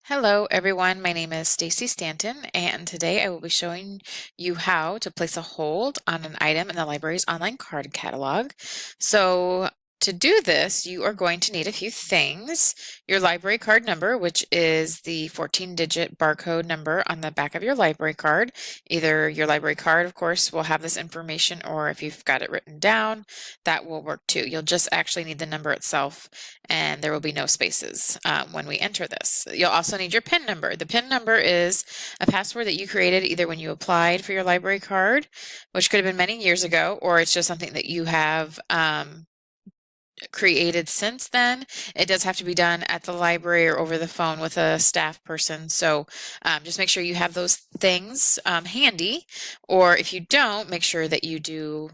Hello everyone, my name is Stacy Stanton and today I will be showing you how to place a hold on an item in the library's online card catalog. So to do this, you are going to need a few things. Your library card number, which is the 14-digit barcode number on the back of your library card. Either your library card, of course, will have this information, or if you've got it written down, that will work too. You'll just actually need the number itself, and there will be no spaces when we enter this. You'll also need your PIN number. The PIN number is a password that you created either when you applied for your library card, which could have been many years ago, or it's just something that you have created since then. It does have to be done at the library or over the phone with a staff person. So just make sure you have those things handy, or if you don't, make sure that you do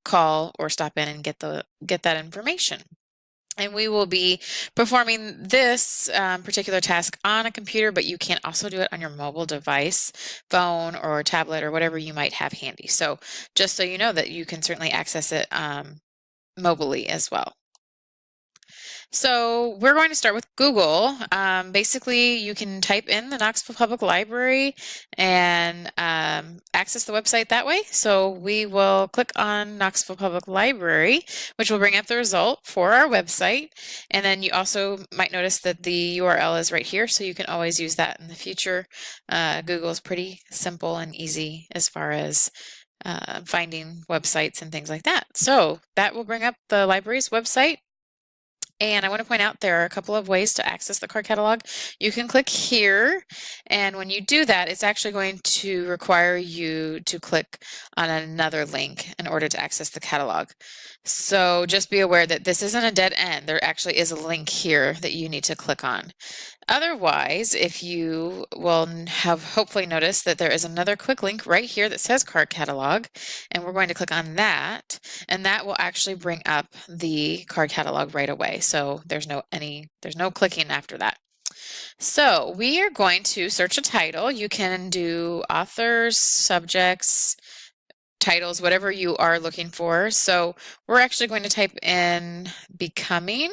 call or stop in and get that information. And we will be performing this particular task on a computer, but you can also do it on your mobile device, phone or tablet or whatever you might have handy. So just so you know that you can certainly access it mobilely as well. So we're going to start with Google. Basically, you can type in the Knoxville Public Library and access the website that way. So we will click on Knoxville Public Library, which will bring up the result for our website. And then you also might notice that the URL is right here, so you can always use that in the future. Google is pretty simple and easy as far as finding websites and things like that. So that will bring up the library's website. And I want to point out there are a couple of ways to access the card catalog. You can click here, and when you do that, it's actually going to require you to click on another link in order to access the catalog. So just be aware that this isn't a dead end. There actually is a link here that you need to click on. Otherwise, if you will have hopefully noticed that there is another quick link right here that says card catalog, and we're going to click on that, and that will actually bring up the card catalog right away. So there's no clicking after that. So we are going to search a title. You can do authors, subjects, titles, whatever you are looking for. So we're actually going to type in Becoming.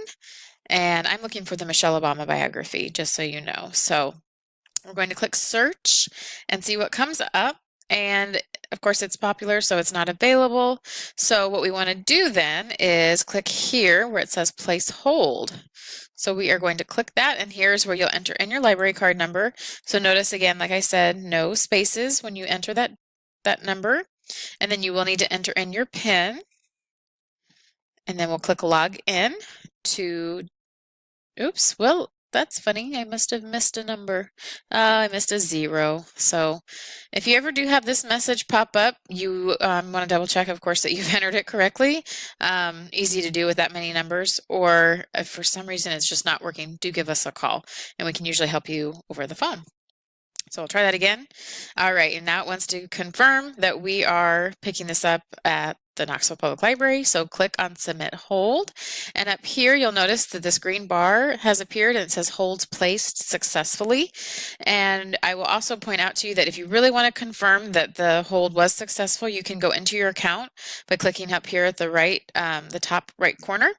And I'm looking for the Michelle Obama biography, just so you know. So we're going to click search and see what comes up. And of course, it's popular, so it's not available. So what we want to do then is click here where it says place hold. So we are going to click that, and here's where you'll enter in your library card number. So notice again, like I said, no spaces when you enter that number. And then you will need to enter in your PIN. And then we'll click log in to oops, well, that's funny. I must have missed a number. I missed a 0. So if you ever do have this message pop up, you want to double check, of course, that you've entered it correctly. Easy to do with that many numbers. Or if for some reason it's just not working, do give us a call, and we can usually help you over the phone. So I'll try that again. All right, and now it wants to confirm that we are picking this up at the Knoxville Public Library. So click on Submit Hold. And up here, you'll notice that this green bar has appeared and it says Hold Placed Successfully. And I will also point out to you that if you really want to confirm that the hold was successful, you can go into your account by clicking up here at the right, the top right corner.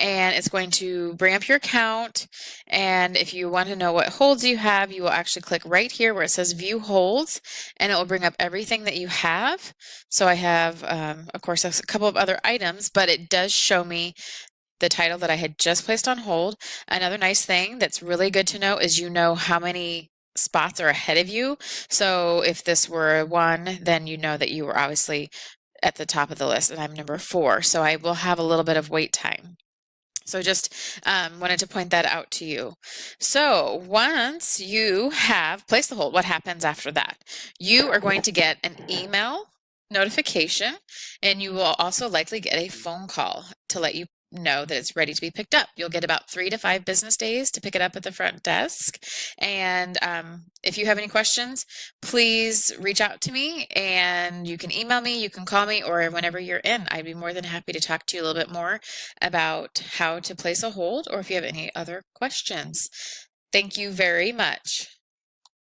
And it's going to bring up your account. And if you want to know what holds you have, you will actually click right here where it says View Holds, and it will bring up everything that you have. So I have, of course, a couple of other items, but it does show me the title that I had just placed on hold. Another nice thing that's really good to know is you know how many spots are ahead of you. So if this were 1, then you know that you were obviously at the top of the list, and I'm number 4. So I will have a little bit of wait time. So just wanted to point that out to you. So once you have placed the hold, what happens after that? You are going to get an email notification, and you will also likely get a phone call to let you know that it's ready to be picked up. You'll get about 3 to 5 business days to pick it up at the front desk. And if you have any questions, please reach out to me, and you can email me, you can call me, or whenever you're in, I'd be more than happy to talk to you a little bit more about how to place a hold, or if you have any other questions. Thank you very much.